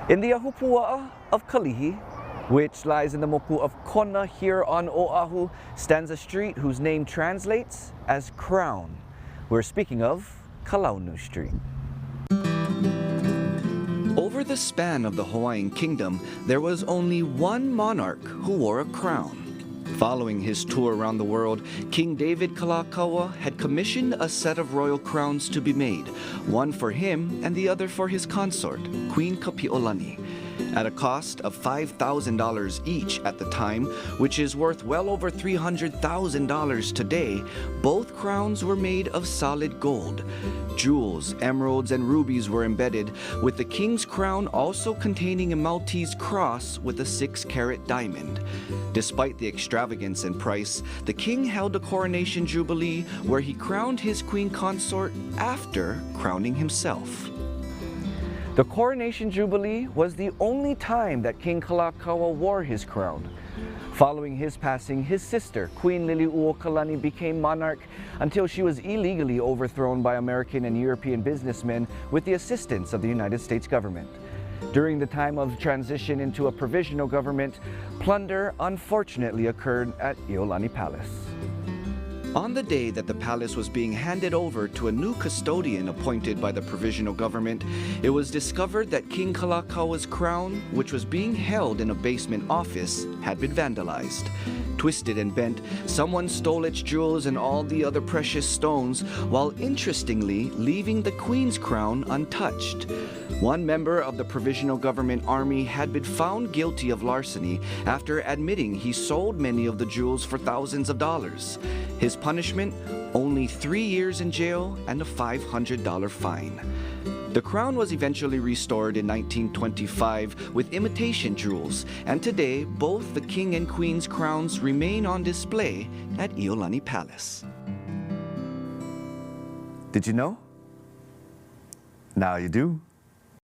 In the ahupuaʻa of Kalihi, which lies in the moku of Kona here on Oʻahu, stands a street whose name translates as crown. We're speaking of Kalaunu Street. Over the span of the Hawaiian Kingdom, there was only one monarch who wore a crown. Following his tour around the world, King David Kalākaua had commissioned a set of royal crowns to be made, one for him and the other for his consort, Queen Kapiʻolani. At a cost of $5,000 each at the time, which is worth well over $300,000 today, both crowns were made of solid gold. Jewels, emeralds, and rubies were embedded, with the king's crown also containing a Maltese cross with a 6-carat diamond. Despite the extravagance in price, the king held a coronation jubilee where he crowned his Queen Consort after crowning himself. The coronation jubilee was the only time that King Kalākaua wore his crown. Following his passing, his sister, Queen Kalākaua, became monarch until she was illegally overthrown by American and European businessmen with the assistance of the United States government. During the time of transition into a provisional government, plunder unfortunately occurred at Kapiʻolani Palace. On the day that the palace was being handed over to a new custodian appointed by the provisional government, it was discovered that King Kalākaua's crown, which was being held in a basement office, had been vandalized. Twisted and bent, someone stole its jewels and all the other precious stones, while interestingly leaving the Queen's crown untouched. One member of the Provisional Government Army had been found guilty of larceny after admitting he sold many of the jewels for thousands of dollars. His punishment, only 3 years in jail and a $500 fine. The crown was eventually restored in 1925 with imitation jewels, and today both the King and Queen's crowns remain on display at Kapiʻolani Palace. Did you know? Now you do.